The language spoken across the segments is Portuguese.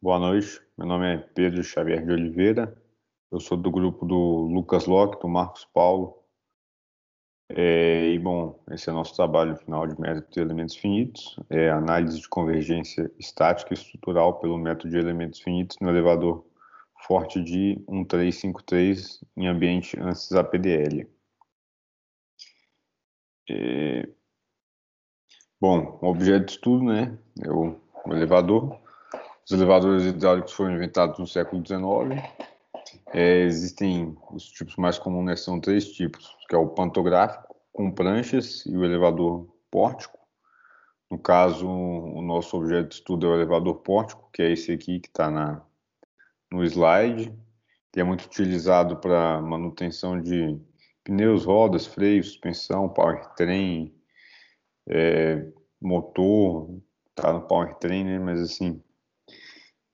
Boa noite, meu nome é Pedro Xavier de Oliveira, eu sou do grupo do Lucas Locke, do Marcos Paulo, esse é o nosso trabalho final de método de elementos finitos, análise de convergência estática e estrutural pelo método de elementos finitos no elevador Forte de 1353 em ambiente ANSYS APDL. O objeto de estudo, né, é o elevador. Os elevadores hidráulicos foram inventados no século XIX. Existem os tipos mais comuns, né, são três tipos, que é o pantográfico, com pranchas, e o elevador pórtico. No caso, o nosso objeto de estudo é o elevador pórtico, que é esse aqui que está no slide, que é muito utilizado para manutenção de pneus, rodas, freios, suspensão, powertrain, motor, tá no powertrain, né, mas assim,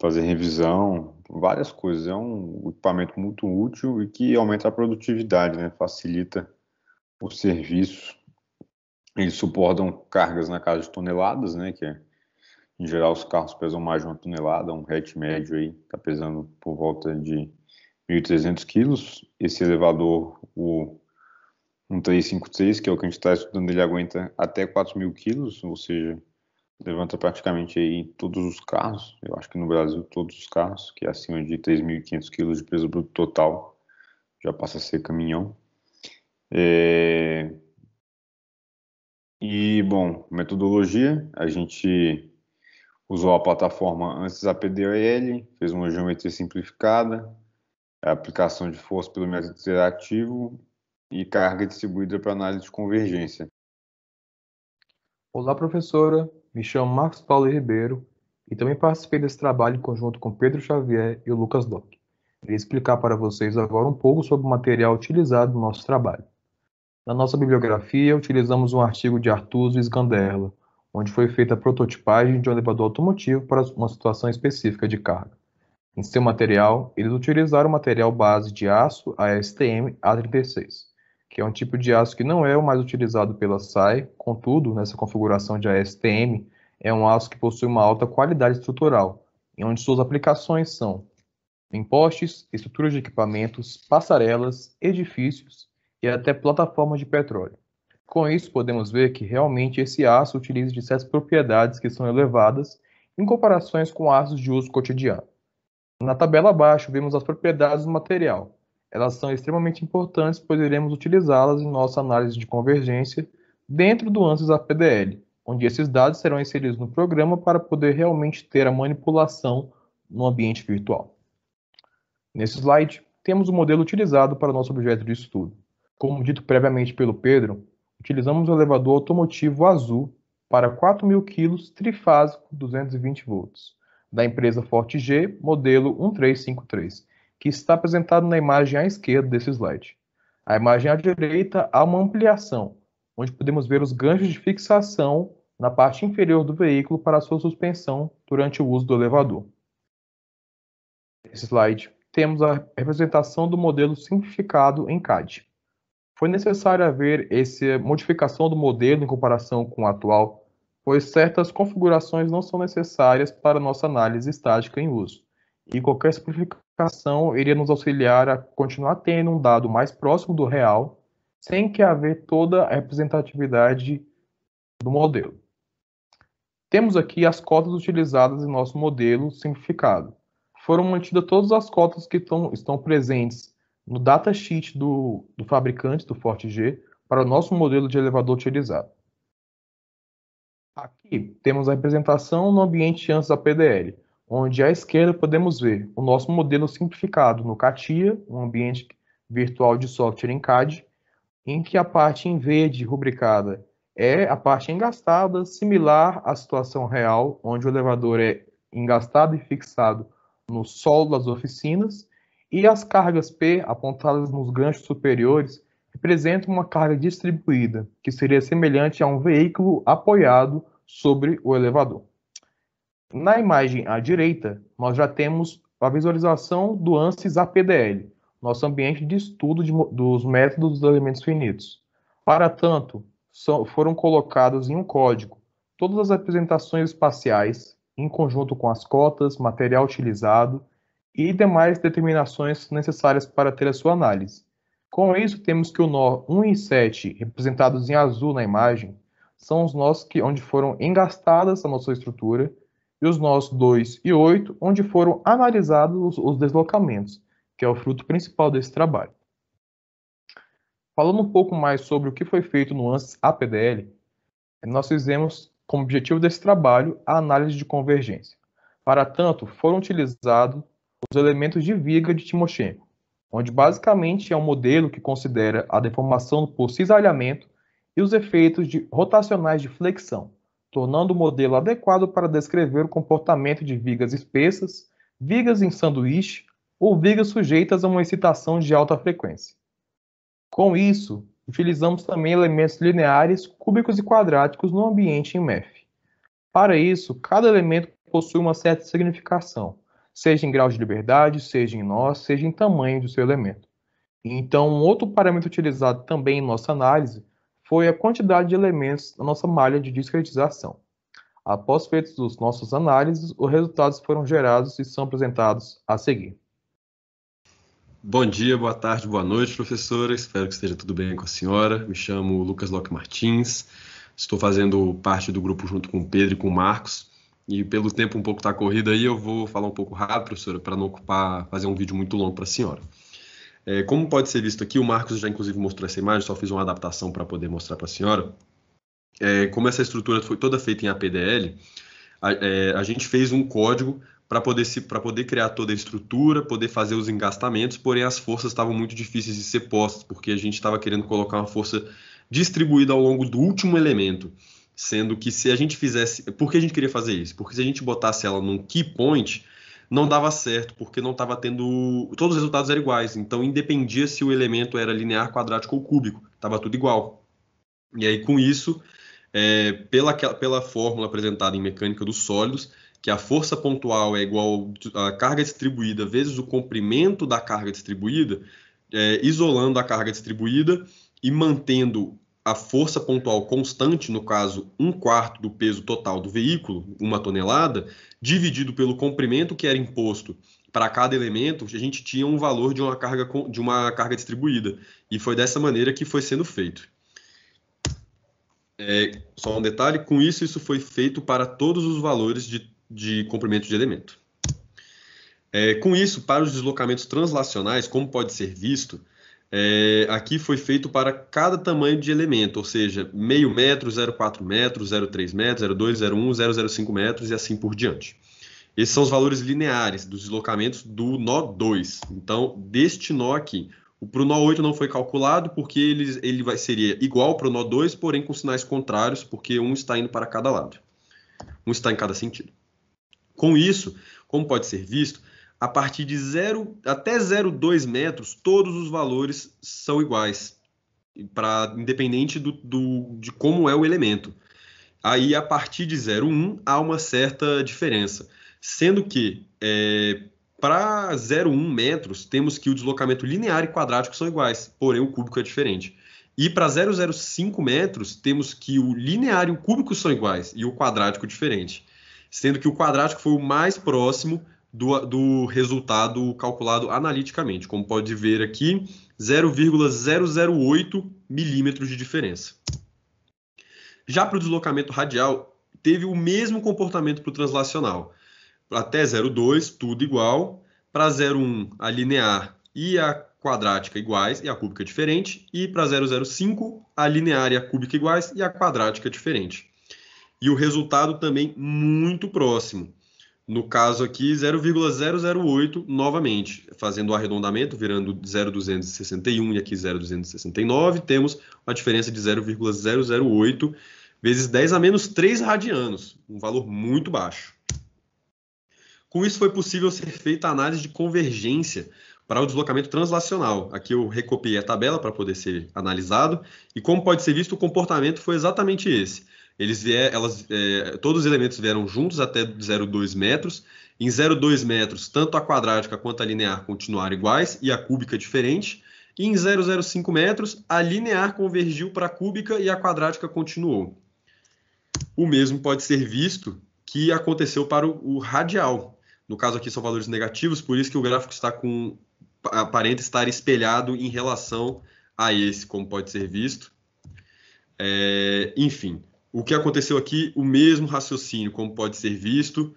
fazer revisão, várias coisas. É um equipamento muito útil e que aumenta a produtividade, né? Facilita o serviço. Eles suportam cargas na casa de toneladas, né? Em geral, os carros pesam mais de uma tonelada. Um hatch médio aí está pesando por volta de 1.300 quilos. Esse elevador, o 1353, que é o que a gente está estudando, ele aguenta até 4.000 quilos, ou seja, levanta praticamente aí todos os carros, eu acho que no Brasil todos os carros, que é acima de 3.500 quilos de peso bruto total, já passa a ser caminhão. Metodologia, a gente usou a plataforma ANSYS APDL, fez uma geometria simplificada, a aplicação de força pelo método interativo e carga distribuída para análise de convergência. Olá, professora. Me chamo Marcos Paulo Ribeiro e também participei desse trabalho em conjunto com Pedro Xavier e o Lucas Locke. Irei explicar para vocês agora um pouco sobre o material utilizado no nosso trabalho. Na nossa bibliografia, utilizamos um artigo de Artuso e Sganderla, onde foi feita a prototipagem de um elevador automotivo para uma situação específica de carga. Em seu material, eles utilizaram o material base de aço ASTM A36, que é um tipo de aço que não é o mais utilizado pela SAE, contudo, nessa configuração de ASTM, é um aço que possui uma alta qualidade estrutural, e onde suas aplicações são em postes, estruturas de equipamentos, passarelas, edifícios e até plataformas de petróleo. Com isso, podemos ver que realmente esse aço utiliza de certas propriedades que são elevadas em comparações com aços de uso cotidiano. Na tabela abaixo, vemos as propriedades do material. Elas são extremamente importantes, pois iremos utilizá-las em nossa análise de convergência dentro do ANSYS APDL, onde esses dados serão inseridos no programa para poder realmente ter a manipulação no ambiente virtual. Nesse slide, temos o modelo utilizado para o nosso objeto de estudo. Como dito previamente pelo Pedro, utilizamos o elevador automotivo azul para 4.000 kg trifásico 220 volts, da empresa Forte G, modelo 1353, que está apresentado na imagem à esquerda desse slide. A imagem à direita há uma ampliação, onde podemos ver os ganchos de fixação na parte inferior do veículo para sua suspensão durante o uso do elevador. Nesse slide, temos a representação do modelo simplificado em CAD. Foi necessário haver essa modificação do modelo em comparação com o atual, pois certas configurações não são necessárias para nossa análise estática em uso, e qualquer simplificação iria nos auxiliar a continuar tendo um dado mais próximo do real, sem que haver toda a representatividade do modelo. Temos aqui as cotas utilizadas em nosso modelo simplificado. Foram mantidas todas as cotas que estão presentes no datasheet do fabricante, do Forte G, para o nosso modelo de elevador utilizado. Aqui temos a representação no ambiente ANSYS APDL, onde à esquerda podemos ver o nosso modelo simplificado no CATIA, um ambiente virtual de software em CAD, em que a parte em verde rubricada é a parte engastada, similar à situação real, onde o elevador é engastado e fixado no solo das oficinas, e as cargas P, apontadas nos ganchos superiores, representam uma carga distribuída, que seria semelhante a um veículo apoiado sobre o elevador. Na imagem à direita, nós já temos a visualização do ANSYS APDL, nosso ambiente de estudo dos métodos dos elementos finitos. Para tanto, foram colocados em um código todas as representações espaciais em conjunto com as cotas, material utilizado e demais determinações necessárias para ter a sua análise. Com isso, temos que o nó 1 e 7, representados em azul na imagem, são os nós onde foram engastadas a nossa estrutura, e os nós 2 e 8, onde foram analisados os deslocamentos, que é o fruto principal desse trabalho. Falando um pouco mais sobre o que foi feito no ANSYS APDL, nós fizemos como objetivo desse trabalho a análise de convergência. Para tanto, foram utilizados os elementos de viga de Timoshenko, onde basicamente é um modelo que considera a deformação por cisalhamento e os efeitos rotacionais de flexão, tornando o modelo adequado para descrever o comportamento de vigas espessas, vigas em sanduíche ou vigas sujeitas a uma excitação de alta frequência. Com isso, utilizamos também elementos lineares, cúbicos e quadráticos no ambiente em MEF. Para isso, cada elemento possui uma certa significação, seja em grau de liberdade, seja em nó, seja em tamanho do seu elemento. Então, um outro parâmetro utilizado também em nossa análise foi a quantidade de elementos da nossa malha de discretização. Após feitos os nossos análises, os resultados foram gerados e são apresentados a seguir. Bom dia, boa tarde, boa noite, professora. Espero que esteja tudo bem com a senhora. Me chamo Lucas Locke Martins. Estou fazendo parte do grupo junto com o Pedro e com o Marcos. E pelo tempo um pouco está corrido aí, eu vou falar um pouco rápido, professora, para não fazer um vídeo muito longo para a senhora. Como pode ser visto aqui, o Marcos já inclusive mostrou essa imagem, só fiz uma adaptação para poder mostrar para a senhora. Como essa estrutura foi toda feita em APDL, a gente fez um código para poder criar toda a estrutura, poder fazer os engastamentos, porém as forças estavam muito difíceis de ser postas, porque a gente estava querendo colocar uma força distribuída ao longo do último elemento, sendo que se a gente fizesse... Por que a gente queria fazer isso? Porque se a gente botasse ela num key point, não dava certo, porque não estava tendo... Todos os resultados eram iguais, então independia se o elemento era linear, quadrático ou cúbico, estava tudo igual. E aí com isso, pela fórmula apresentada em mecânica dos sólidos, que a força pontual é igual à carga distribuída vezes o comprimento da carga distribuída, isolando a carga distribuída e mantendo a força pontual constante, no caso, 1/4 do peso total do veículo, 1 tonelada, dividido pelo comprimento que era imposto para cada elemento, a gente tinha um valor de uma carga distribuída. E foi dessa maneira que foi sendo feito. Só um detalhe, com isso foi feito para todos os valores de comprimento de elemento. Com isso, para os deslocamentos translacionais, como pode ser visto, aqui foi feito para cada tamanho de elemento, ou seja, meio metro, 0,4 metros, 0,3 metros, 0,2, 0,1, 0,05 metros e assim por diante. Esses são os valores lineares dos deslocamentos do nó 2. Então, deste nó aqui, para o nó 8 não foi calculado porque ele seria igual para o nó 2, porém com sinais contrários, porque um está indo para cada lado. Um está em cada sentido. Com isso, como pode ser visto, a partir de 0 até 0,2 metros, todos os valores são iguais, independente de como é o elemento. Aí, a partir de 0,1, há uma certa diferença, sendo que para 0,1 metros, temos que o deslocamento linear e quadrático são iguais, porém o cúbico é diferente. E para 0,05 metros, temos que o linear e o cúbico são iguais e o quadrático diferente, sendo que o quadrático foi o mais próximo do resultado calculado analiticamente. Como pode ver aqui, 0,008 milímetros de diferença. Já para o deslocamento radial, teve o mesmo comportamento para o translacional. Até 0,2, tudo igual. Para 0,1, a linear e a quadrática iguais e a cúbica diferente. E para 0,05, a linear e a cúbica iguais e a quadrática diferente. E o resultado também muito próximo. No caso aqui, 0,008 novamente, fazendo o arredondamento, virando 0,261 e aqui 0,269, temos uma diferença de 0,008 vezes 10 a menos 3 radianos, um valor muito baixo. Com isso foi possível ser feita a análise de convergência para o deslocamento translacional. Aqui eu recopiei a tabela para poder ser analisado e como pode ser visto, o comportamento foi exatamente esse. Todos os elementos vieram juntos até 0,2 metros. Em 0,2 metros, tanto a quadrática quanto a linear continuaram iguais e a cúbica diferente. E em 0,05 metros, a linear convergiu para a cúbica e a quadrática continuou. O mesmo pode ser visto que aconteceu para o radial. No caso aqui são valores negativos, por isso que o gráfico aparenta estar espelhado em relação a esse, como pode ser visto. Enfim, o que aconteceu aqui, o mesmo raciocínio, como pode ser visto.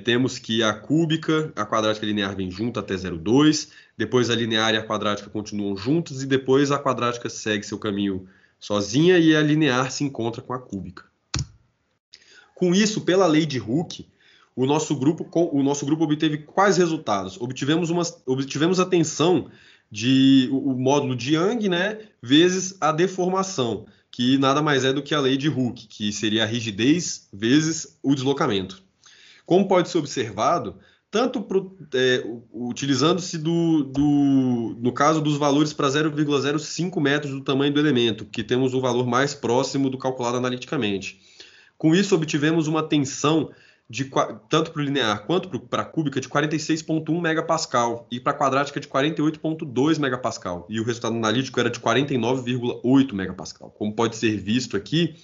Temos que a cúbica, a quadrática e a linear vêm junto até 0,2, depois a linear e a quadrática continuam juntos, e depois a quadrática segue seu caminho sozinha e a linear se encontra com a cúbica. Com isso, pela lei de Hooke, o nosso grupo obteve quais resultados? Obtivemos a tensão o módulo de Young, né, vezes a deformação, que nada mais é do que a lei de Hooke, que seria a rigidez vezes o deslocamento. Como pode ser observado, tanto utilizando-se no caso dos valores para 0,05 metros do tamanho do elemento, que temos o valor mais próximo do calculado analiticamente. Com isso, obtivemos uma tensão tanto para o linear quanto para a cúbica de 46,1 megapascal e para a quadrática de 48,2 megapascal. E o resultado analítico era de 49,8 megapascal. Como pode ser visto aqui,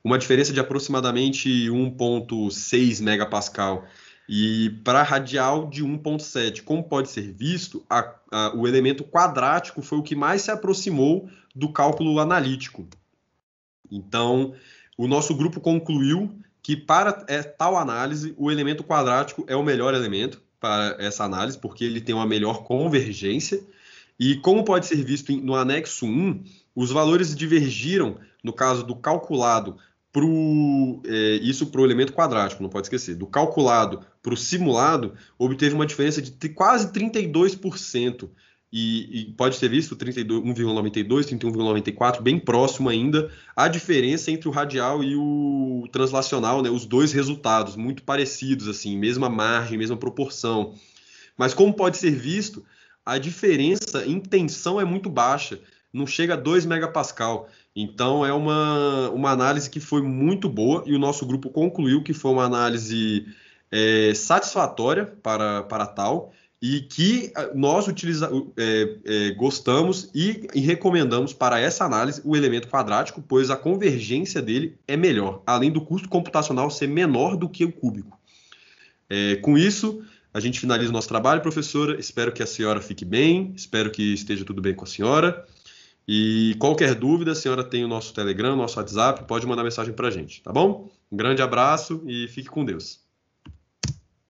uma diferença de aproximadamente 1,6 megapascal e para a radial de 1,7. Como pode ser visto, o elemento quadrático foi o que mais se aproximou do cálculo analítico. Então, o nosso grupo concluiu que para tal análise, o elemento quadrático é o melhor elemento para essa análise, porque ele tem uma melhor convergência. E como pode ser visto no anexo 1, os valores divergiram, no caso do calculado, isso para o elemento quadrático, não pode esquecer. Do calculado para o simulado, obteve uma diferença de quase 32%. E pode ser visto 1,92, 31,94, bem próximo ainda, a diferença entre o radial e o translacional, né, os dois resultados, muito parecidos, assim, mesma margem, mesma proporção. Mas como pode ser visto, a diferença em tensão é muito baixa, não chega a 2 megapascal. Então é uma análise que foi muito boa e o nosso grupo concluiu que foi uma análise satisfatória para tal, e que nós gostamos e recomendamos para essa análise o elemento quadrático, pois a convergência dele é melhor, além do custo computacional ser menor do que o cúbico. Com isso, a gente finaliza o nosso trabalho, professora. Espero que a senhora fique bem, espero que esteja tudo bem com a senhora. E qualquer dúvida, a senhora tem o nosso Telegram, nosso WhatsApp, pode mandar mensagem para a gente, tá bom? Um grande abraço e fique com Deus.